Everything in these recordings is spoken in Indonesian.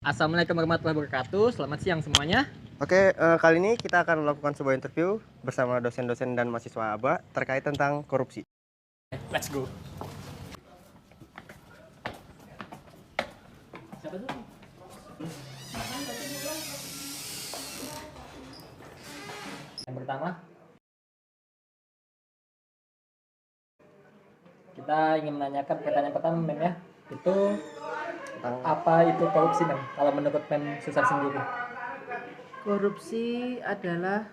Assalamualaikum warahmatullahi wabarakatuh. Selamat siang semuanya. Oke, kali ini kita akan melakukan sebuah interview bersama dosen-dosen dan mahasiswa ABA terkait tentang korupsi. Let's go. Siapa dulu? Yang pertama, kita ingin menanyakan pertanyaan pertama, Mem ya. Itu apa itu korupsi, Mem? Kalau menurut Mem Susar sendiri. Korupsi adalah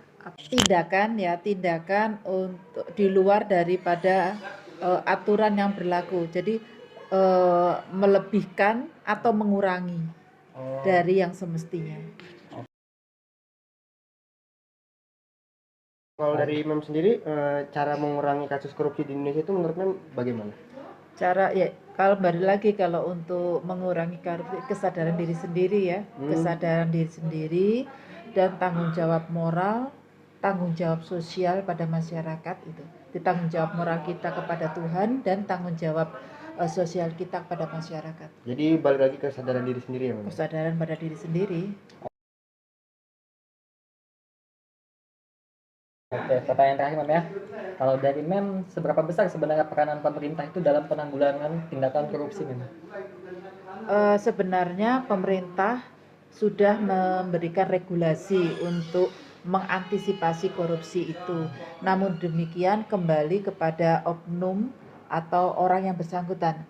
tindakan untuk di luar daripada aturan yang berlaku. Jadi melebihkan atau mengurangi dari yang semestinya. Kalau dari Mem sendiri, cara mengurangi kasus korupsi di Indonesia itu menurut Mem bagaimana? Cara ya kalau kembali lagi kalau untuk mengurangi korupsi, kesadaran diri sendiri ya, kesadaran diri sendiri dan tanggung jawab moral, tanggung jawab sosial pada masyarakat itu. Di tanggung jawab moral kita kepada Tuhan dan tanggung jawab sosial kita kepada masyarakat. Jadi balik lagi ke kesadaran diri sendiri ya, Mem? Kesadaran pada diri sendiri. Oke, pertanyaan terakhir, Mem ya. Kalau dari Mem, seberapa besar sebenarnya peranan pemerintah itu dalam penanggulangan tindakan korupsi, Mem? Sebenarnya pemerintah sudah memberikan regulasi untuk mengantisipasi korupsi itu. Namun demikian kembali kepada oknum atau orang yang bersangkutan.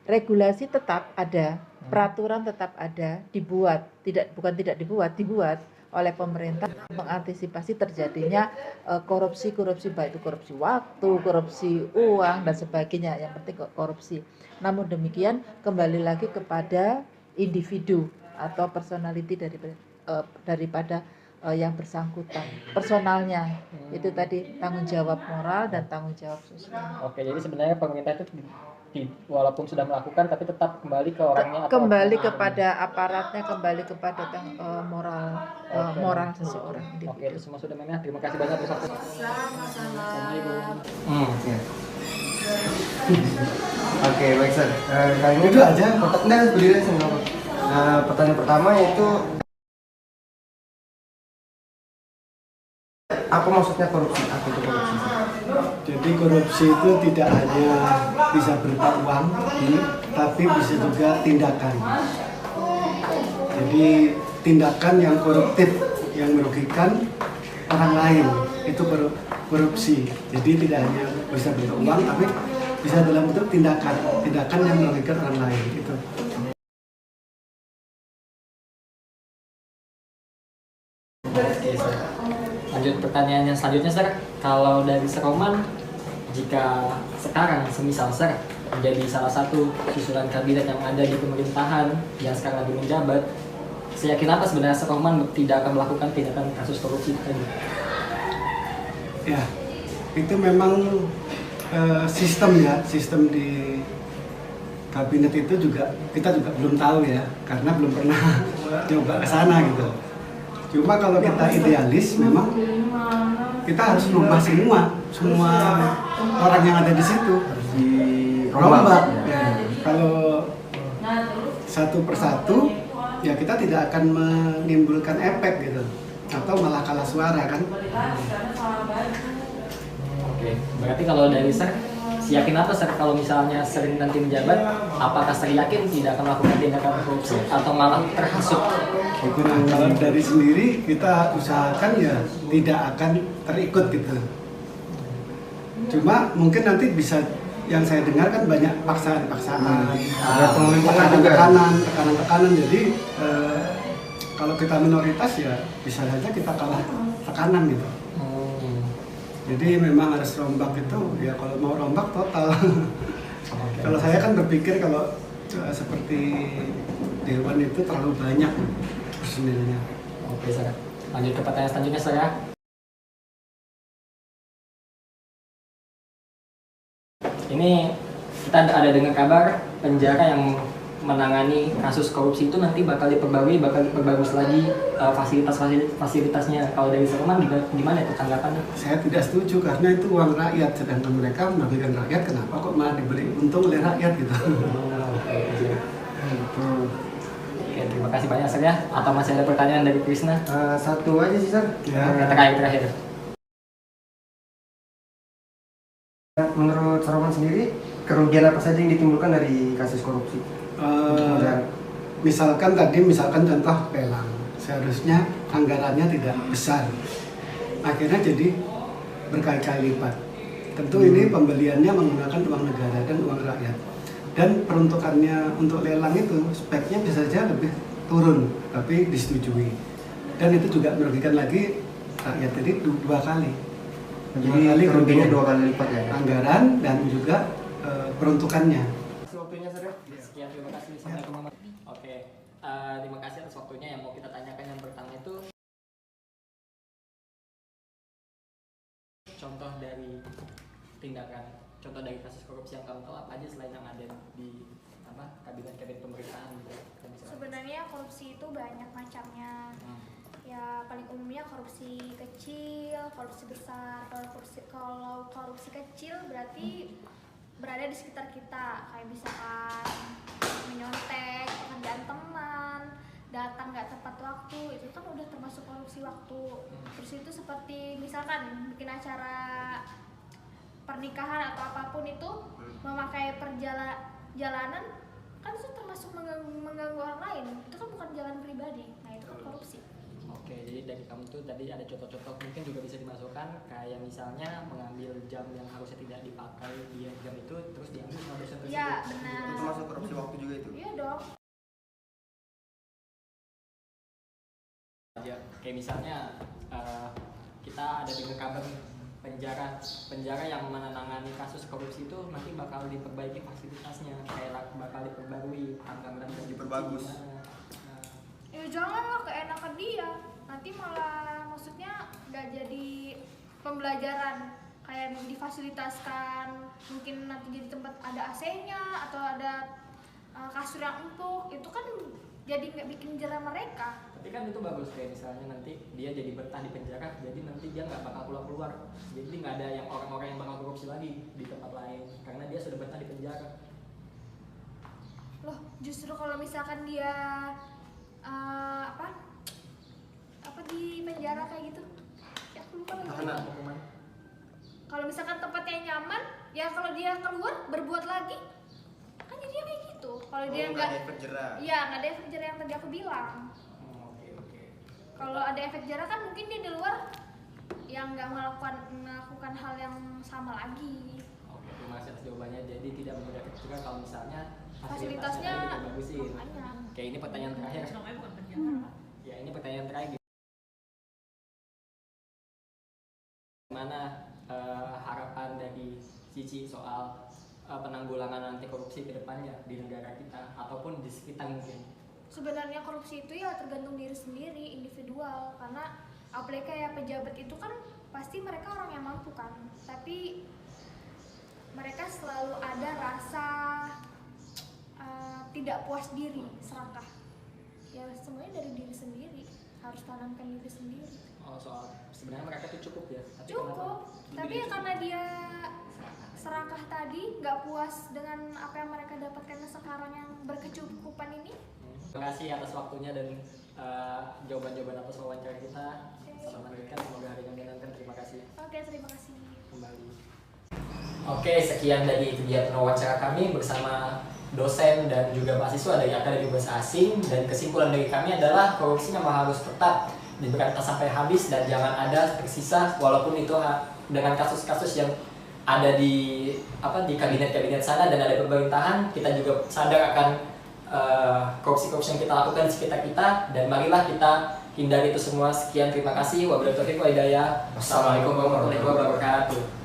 Regulasi tetap ada, peraturan tetap ada, dibuat oleh pemerintah mengantisipasi terjadinya korupsi baik itu korupsi waktu, korupsi uang dan sebagainya. Yang penting korupsi. Namun demikian kembali lagi kepada individu atau personality daripada yang bersangkutan, personalnya. Itu tadi tanggung jawab moral dan tanggung jawab sosial. Oke, jadi sebenarnya pemerintah itu walaupun sudah melakukan tapi tetap kembali ke orangnya atau kembali kepada aparatnya, kembali kepada moral seseorang individu. Oke, itu semua sudah, Mem ya. Terima kasih banyak atas waktu. Oke, baik Sir. Kali ini dulu aja, berdiri semua. Pertanyaan pertama yaitu apa maksudnya korupsi? Apa itu korupsi? Jadi korupsi itu tidak hanya bisa berupa uang, tapi bisa juga tindakan. Jadi tindakan yang koruptif, yang merugikan orang lain, itu korupsi. Jadi tidak hanya bisa berupa uang, tapi bisa dalam bentuk tindakan yang merugikan orang lain. Itu. Lanjut pertanyaannya selanjutnya, Sir. Kalau dari Seroman, jika sekarang semisal Sir menjadi salah satu susunan kabinet yang ada di pemerintahan yang sekarang lagi menjabat, seyakin apa sebenarnya Seroman tidak akan melakukan tindakan kasus korupsi tadi? Ya, itu memang sistem di kabinet itu juga kita juga belum tahu ya, karena belum pernah coba ke sana gitu. Cuma kalau kita idealis, memang kita harus merubah semua orang yang ada di situ harus dirombak. Ya. Kalau satu persatu, ya kita tidak akan menimbulkan efek gitu, atau malah kalah suara kan. Oke, berarti kalau dari Sir, yakin apa Sir kalau misalnya sering nanti menjabat, apakah Sir yakin tidak akan melakukan tindakan korupsi atau malah terhasut? Nah, kalau dari sendiri kita usahakan ya tidak akan terikut gitu. Cuma mungkin nanti bisa, yang saya dengar kan banyak paksaan-paksaan, tekanan. Jadi kalau kita minoritas ya bisa saja kita kalah tekanan gitu. Jadi memang harus rombak itu, ya kalau mau rombak total. Kalau saya kan berpikir kalau seperti Dewan itu terlalu banyak personilnya. Oke, Sir. Lanjut ke pertanyaan selanjutnya, Sir ya. Ini kita ada dengar kabar penjara yang menangani kasus korupsi itu nanti bakal diperbagus lagi fasilitasnya. Kalau dari Seroman gimana itu tanggapannya? Saya tidak setuju karena itu uang rakyat, sedangkan mereka merugikan rakyat, kenapa kok malah diberi untung oleh rakyat gitu. Oke, terima Terima kasih banyak Sir ya. Atau masih ada pertanyaan dari Krisna? Satu aja sih Sir. Ya. Terakhir. Menurut Saroman sendiri, kerugian apa saja yang ditimbulkan dari kasus korupsi? Misalkan contoh lelang, seharusnya anggarannya tidak besar, akhirnya jadi berkali-kali lipat. Tentu ini pembeliannya menggunakan uang negara dan uang rakyat, dan peruntukannya untuk lelang itu speknya bisa saja lebih turun, tapi disetujui, dan itu juga merugikan lagi rakyat, jadi dua kali. Jadi kerugiannya 2 kali lipat ya? Anggaran dan juga peruntukannya. Waktunya Sir. Sekian, terima kasih. Assalamualaikum. Oke, terima kasih atas waktunya. Yang mau kita tanyakan yang pertama itu contoh dari tindakan, contoh dari kasus korupsi yang kamu tahu apa aja selain yang ada di kabinet pemerintahan gitu. Sebenarnya korupsi itu banyak macamnya. Ya paling umumnya korupsi kecil, korupsi besar. Kalau korupsi kecil berarti berada di sekitar kita, kayak misalkan menyontek pekerjaan teman, datang nggak tepat waktu, itu kan udah termasuk korupsi waktu. Terus itu seperti misalkan bikin acara pernikahan atau apapun itu, memakai perjalanan kan itu termasuk mengganggu orang lain, itu kan bukan jalan pribadi. Nah itu kan korupsi. Oke, jadi dari kamu tuh tadi ada contoh-contoh mungkin juga bisa dimasukkan, kayak misalnya mengambil jam yang harusnya tidak dipakai di jam itu terus diambil sama dosen tersebut. Iya benar. Itu masuk korupsi waktu juga itu? Iya dong. Ya, kayak misalnya kita ada dengar kabar penjara yang menangani kasus korupsi itu nanti bakal diperbaiki fasilitasnya, kayak bakal diperbarui anggaran dan Diperbagus. Ya janganlah keenakan dia, nanti malah maksudnya nggak jadi pembelajaran, kayak difasilitaskan mungkin nanti jadi tempat ada AC-nya atau ada kasur yang empuk, itu kan jadi nggak bikin jerah mereka. Tapi kan itu bagus, kayak misalnya nanti dia jadi betah di penjara, jadi nanti dia nggak bakal keluar, jadi nggak ada yang orang-orang yang bakal korupsi lagi di tempat lain karena dia sudah betah di penjara. Loh justru kalau misalkan dia di penjara kayak gitu, ya aku lupa lagi. Tahanan. Kalau misalkan tempatnya nyaman, ya kalau dia keluar berbuat lagi, kan jadinya kayak gitu. Kalau dia nggak ada efek jerah. Iya nggak ada efek jerah yang tadi aku bilang. Oke. Kalau ada efek jerah kan mungkin dia di luar yang nggak melakukan hal yang sama lagi. Oke, terima kasih atas jawabannya. Jadi tidak memiliki efek jerah kalau misalnya Fasilitasnya diperbagusin. makanya. Oke, ini pertanyaan terakhir. Ya, ini pertanyaan terakhir. Gimana harapan dari Cici soal penanggulangan anti korupsi ke depannya di negara kita ataupun di sekitar mungkin? Sebenarnya korupsi itu ya tergantung diri sendiri, individual, karena apalagi kayak pejabat itu kan pasti mereka orang yang mampu kan, tapi mereka selalu ada rasa tidak puas diri, serakah. Ya semuanya dari diri sendiri, harus tanamkan diri sendiri. Oh, soal sebenarnya mereka tuh cukup ya? Tapi Cukup, tapi ya karena dia serakah tadi, nggak puas dengan apa yang mereka dapatkan sekarang yang berkecukupan ini. Terima kasih atas waktunya dan jawaban-jawaban atas wawancara kita. Selamat melanjutkan, semoga hari ini menyenangkan. Terima kasih. Oke, terima kasih. Kembali. Oke, sekian dari kegiatan wawancara kami bersama dosen dan juga mahasiswa dari Akademi Bahasa Asing, dan kesimpulan dari kami adalah korupsi memang harus tetap diberantas sampai habis dan jangan ada tersisa, walaupun itu dengan kasus-kasus yang ada di kabinet-kabinet sana dan ada pemerintahan, kita juga sadar akan korupsi-korupsi yang kita lakukan di sekitar kita, dan marilah kita hindari itu semua. Sekian, terima kasih. Wabillahi taufiq wal hidayah. Wassalamualaikum warahmatullahi wabarakatuh.